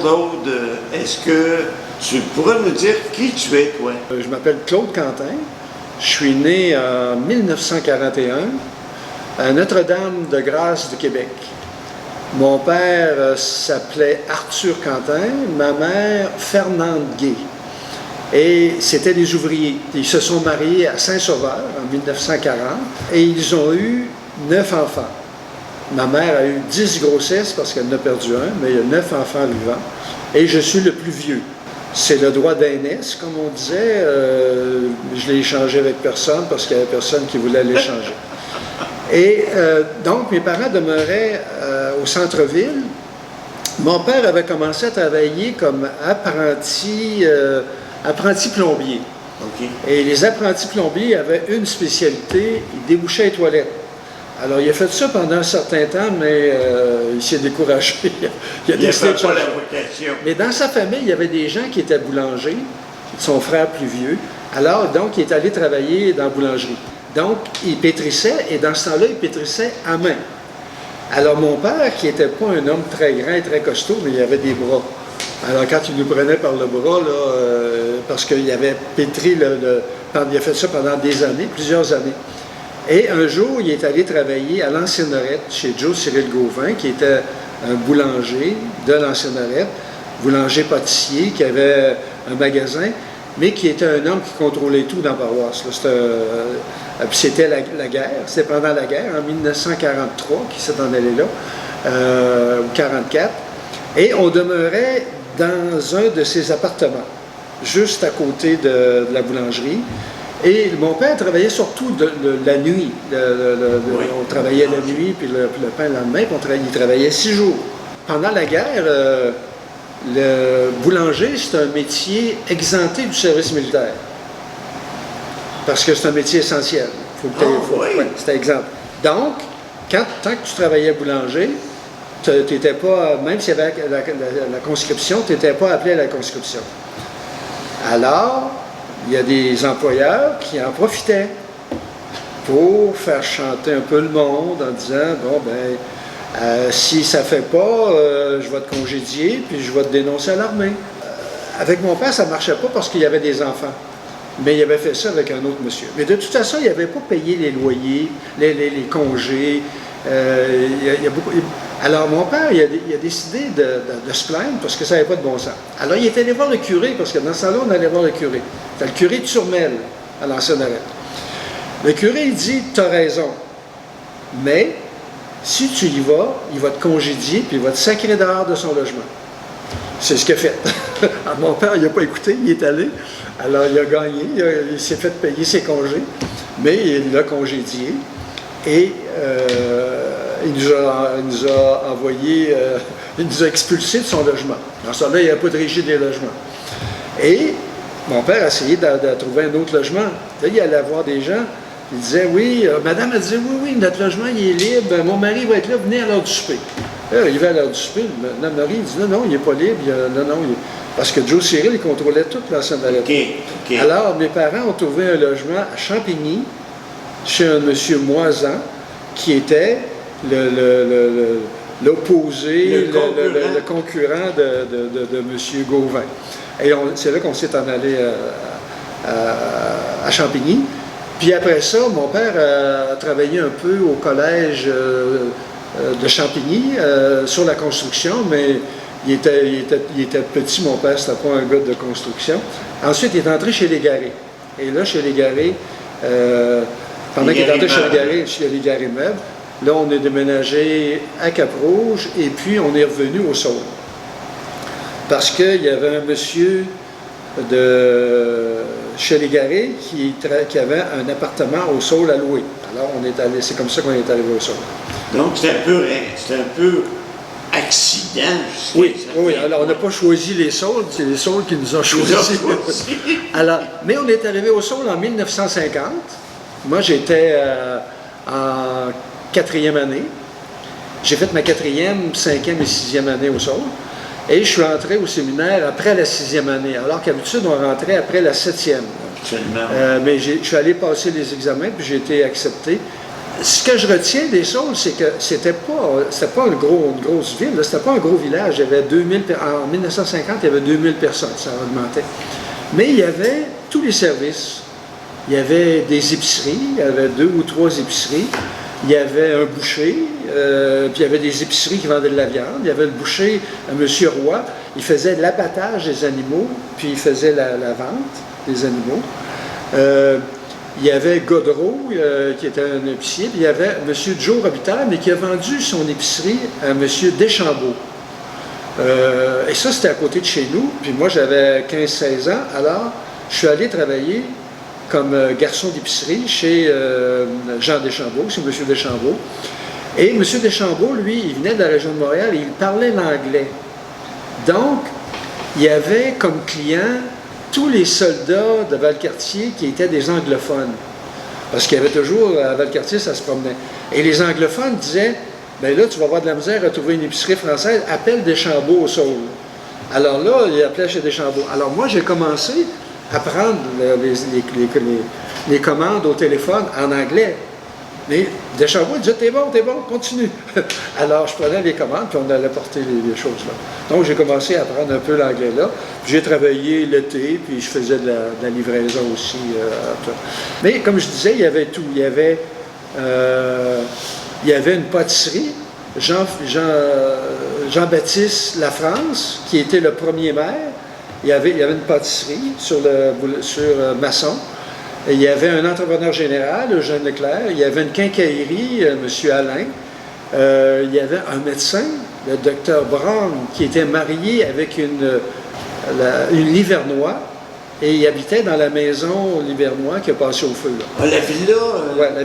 Claude, est-ce que tu pourrais nous dire qui tu es, toi? Je m'appelle Claude Quentin. Je suis né en 1941 à Notre-Dame-de-Grâce de Québec. Mon père s'appelait Arthur Quentin, ma mère Fernande Gay. Et c'était des ouvriers. Ils se sont mariés à Saint-Sauveur en 1940 et ils ont eu 9 enfants. Ma mère a eu 10 grossesses parce qu'elle en a perdu un, mais il y a 9 enfants vivants. Et je suis le plus vieux. C'est le droit d'aînesse, comme on disait. Je l'ai échangé avec personne parce qu'il n'y avait personne qui voulait l'échanger. Et donc, mes parents demeuraient au centre-ville. Mon père avait commencé à travailler comme apprenti plombier. OK. Et les apprentis plombiers avaient une spécialité, ils débouchaient les toilettes. Alors, il a fait ça pendant un certain temps, mais il s'est découragé. il a décidé de changer. Mais dans sa famille, il y avait des gens qui étaient boulangers, son frère plus vieux. Alors, donc, il est allé travailler dans la boulangerie. Donc, il pétrissait, et dans ce temps-là, il pétrissait à main. Alors, mon père, qui n'était pas un homme très grand et très costaud, mais il avait des bras. Alors, quand il nous prenait par le bras, là, parce qu'il avait pétri, il a fait ça pendant des années, plusieurs années. Et un jour, il est allé travailler à l'Ancienne Lorette, chez Joe Cyril Gauvin, qui était un boulanger de l'Ancienne Lorette, boulanger-pâtissier, qui avait un magasin, mais qui était un homme qui contrôlait tout dans la paroisse. Puis c'était la guerre, c'était pendant la guerre, en 1943, qui s'est en allé là, ou 1944. Et on demeurait dans un de ses appartements, juste à côté de la boulangerie. Et mon père travaillait surtout la nuit. Oui. On travaillait la nuit, puis le pain le lendemain, puis il travaillait 6 jours. Pendant la guerre, le boulanger, c'est un métier exempté du service militaire. Parce que c'est un métier essentiel. C'était exempt. Donc, tant que tu travaillais boulanger, tu n'étais pas, même s'il y avait la conscription, tu n'étais pas appelé à la conscription. Alors, il y a des employeurs qui en profitaient pour faire chanter un peu le monde en disant, bon, ben, si ça ne fait pas, je vais te congédier, puis je vais te dénoncer à l'armée. Avec mon père, ça ne marchait pas parce qu'il y avait des enfants. Mais il avait fait ça avec un autre monsieur. Mais de toute façon, il n'avait pas payé les loyers, les congés. Alors, mon père, il a décidé de se plaindre parce que ça n'avait pas de bon sens. Alors, il est allé voir le curé, parce que dans ce temps-là, on allait voir le curé. C'était le curé de Turmel, à l'Ancienne Lorette. Le curé, il dit, tu as raison, mais si tu y vas, il va te congédier, puis il va te sacrer dehors de son logement. C'est ce qu'il a fait. Alors, mon père, il n'a pas écouté, il est allé. Alors, il a gagné, il s'est fait payer ses congés, mais il l'a congédié. Et il nous a envoyé, il nous a expulsés de son logement. Dans ce temps-là, il n'y avait pas de régie des logements. Et mon père a essayé de trouver un autre logement. Là, il allait voir des gens. Il disait, oui, madame a dit, oui, notre logement, il est libre. Mon mari va être là, venez à l'heure du souper. Là, il va à l'heure du souper. Notre mari, il dit, non, il n'est pas libre. Parce que Joe Cyril, il contrôlait toute l'Ancienne Lorette. Okay. Alors, mes parents ont trouvé un logement à Champigny, chez un monsieur Moisan, qui était l'opposé, le concurrent de M. Gauvin. Et c'est là qu'on s'est en allé à Champigny. Puis après ça, mon père a travaillé un peu au collège de Champigny sur la construction, mais il était petit, mon père, c'était pas un gars de construction. Ensuite, il est entré chez Légaré. Et là, chez Légaré, pendant qu'il est entré chez Légaré Meubles, là, on est déménagé à Cap-Rouge et puis on est revenu au Saule. Parce qu'il y avait un monsieur de chez Légaré qui avait un appartement au Saule à louer. Alors, c'est comme ça qu'on est arrivé au Saule. Donc, c'est un peu accident. Oui. Alors, on n'a pas choisi les Saules, c'est les Saules qui nous ont choisis. Alors, mais on est arrivé au Saule en 1950. Moi, j'étais en 4e année. J'ai fait ma 4e, 5e et 6e année au Saule. Et je suis entré au séminaire après la 6e année, alors qu'habitude, on rentrait après la 7e. Absolument. Mais je suis allé passer les examens, puis j'ai été accepté. Ce que je retiens des Saules, c'est que c'était pas une grosse ville, c'était pas un gros village. Il y avait 2000, en 1950, il y avait 2000 personnes, ça augmentait. Mais il y avait tous les services. Il y avait des épiceries, il y avait 2 ou 3 épiceries. Il y avait un boucher, puis il y avait des épiceries qui vendaient de la viande. Il y avait le boucher, M. Roy, il faisait l'abattage des animaux, puis il faisait la vente des animaux. Il y avait Godreau, qui était un épicier, puis il y avait M. Joe Robitaille, mais qui a vendu son épicerie à M. Deschambault. Et ça, c'était à côté de chez nous, puis moi, j'avais 15-16 ans, alors je suis allé travailler comme garçon d'épicerie chez Jean Deschambault, chez M. Deschambault. Et M. Deschambault, lui, il venait de la région de Montréal et il parlait l'anglais. Donc, il y avait comme clients tous les soldats de Valcartier qui étaient des anglophones. Parce qu'il y avait toujours, à Valcartier, ça se promenait. Et les anglophones disaient, bien là, tu vas avoir de la misère à trouver une épicerie française, appelle Deschambault au Saule. Alors là, il appelait chez Deschambault. Alors moi, j'ai commencé à prendre les commandes au téléphone en anglais. Mais Deschambault disait, t'es bon, continue. Alors, je prenais les commandes, puis on allait porter les choses là. Donc, j'ai commencé à apprendre un peu l'anglais là. J'ai travaillé l'été, puis je faisais de la livraison aussi. Mais comme je disais, il y avait tout. Il y avait une pâtisserie, Jean-Baptiste Lafrance, qui était le premier maire. Il y avait une pâtisserie sur Masson. Il y avait un entrepreneur général, Eugène Leclerc. Il y avait une quincaillerie, M. Alain. Il y avait un médecin, le docteur Brown, qui était marié avec une Livernois. Et il habitait dans la maison Livernois qui a passé au feu. Là. Ah, la villa? Oui, la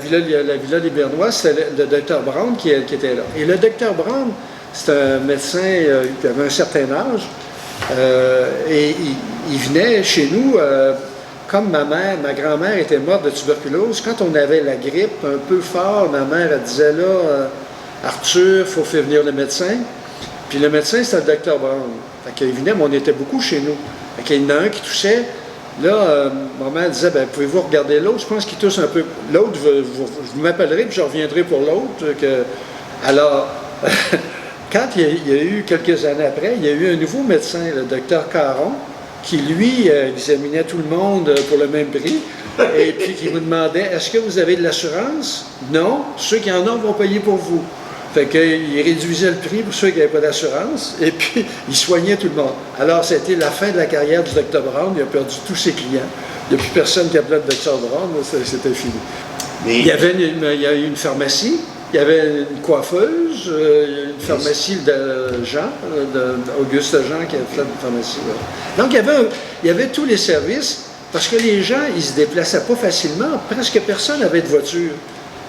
villa Livernois, c'était le docteur Brown qui était là. Et le docteur Brown, c'est un médecin qui avait un certain âge. Et il venait chez nous, comme ma grand-mère était morte de tuberculose, quand on avait la grippe un peu fort, ma mère elle disait là, Arthur, il faut faire venir le médecin. Puis le médecin, c'était le docteur Brown. Fait qu'il venait, mais on était beaucoup chez nous. Fait qu'il y en a un qui toussait. Là, ma mère disait, ben, pouvez-vous regarder l'autre? Je pense qu'il tousse un peu. L'autre, vous m'appellerez, puis je reviendrai pour l'autre. Alors, quand il y a eu, quelques années après, il y a eu un nouveau médecin, le docteur Caron, qui, lui, examinait tout le monde pour le même prix, et puis qui vous demandait, est-ce que vous avez de l'assurance? Non, ceux qui en ont vont payer pour vous. Fait qu'il réduisait le prix pour ceux qui n'avaient pas d'assurance, et puis il soignait tout le monde. Alors, c'était la fin de la carrière du Dr Brown, il a perdu tous ses clients. Il n'y a plus personne qui appelait le Dr Brown, c'était fini. Mais... Il y a eu une pharmacie, il y avait une coiffeuse, une pharmacie de Jean, d'Auguste Jean qui avait fait une pharmacie. Là. Donc, il y avait tous les services, parce que les gens, ils ne se déplaçaient pas facilement, presque personne n'avait de voiture.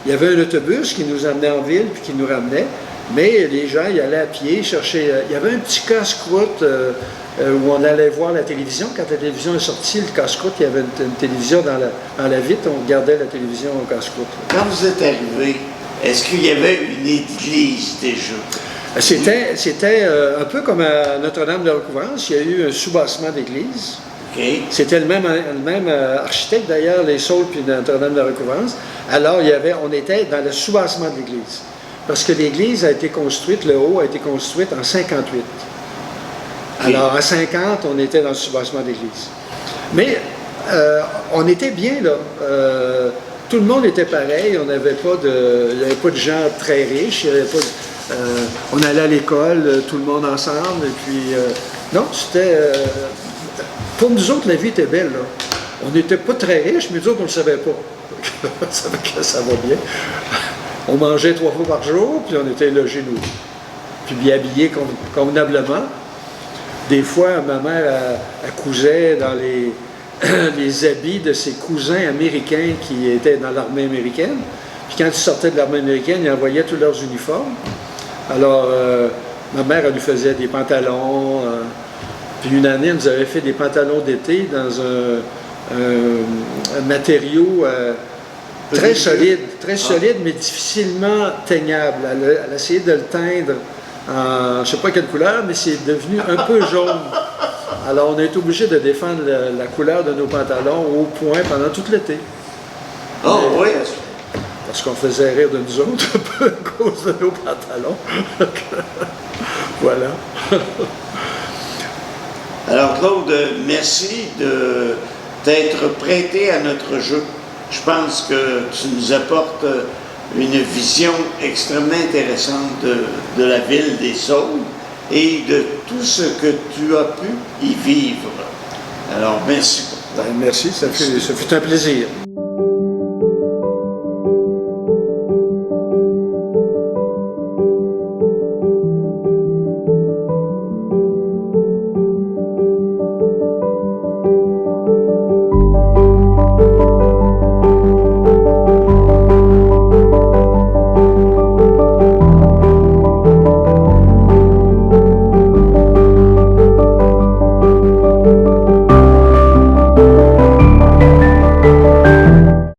Il y avait un autobus qui nous emmenait en ville puis qui nous ramenait, mais les gens, ils allaient à pied, chercher. Il y avait un petit casse-croûte où on allait voir la télévision. Quand la télévision est sortie, le casse-croûte, il y avait une télévision dans la vitre, on regardait la télévision au casse-croûte. Quand vous êtes arrivé, est-ce qu'il y avait une église déjà? C'était un peu comme à Notre-Dame de Recouvrance, il y a eu un soubassement d'église. Okay. C'était le même architecte d'ailleurs, les Saules puis Notre-Dame de Recouvrance. Alors, on était dans le soubassement de l'église. Parce que l'église a été construite, le haut a été construite en 58. Okay. Alors, en 50, on était dans le soubassement de l'église. Mais on était bien là. Tout le monde était pareil. Il n'y avait pas de gens très riches. On allait à l'école, tout le monde ensemble. Et puis, non, c'était... pour nous autres, la vie était belle. Là. On n'était pas très riches, mais nous autres, on ne le savait pas. Ça fait que ça va bien. On mangeait 3 fois par jour, puis on était logés, nous. Puis bien habillés convenablement. Des fois, ma mère, elle cousait dans les habits de ses cousins américains qui étaient dans l'armée américaine. Puis quand ils sortaient de l'armée américaine, ils envoyaient tous leurs uniformes. Alors, ma mère, elle nous faisait des pantalons. Puis une année, elle nous avait fait des pantalons d'été dans un matériau très solide, mais difficilement teignable. Elle a essayé de le teindre en je ne sais pas quelle couleur, mais c'est devenu un peu jaune. Alors, on a été obligé de défendre la couleur de nos pantalons au point pendant tout l'été. Oh, oui! parce qu'on faisait rire de nous autres un peu à cause de nos pantalons. Voilà. Alors Claude, merci de t'être prêté à notre jeu. Je pense que tu nous apportes une vision extrêmement intéressante de la ville des Saules et de tout ce que tu as pu y vivre. Alors merci. Ben, merci, ça fut un plaisir.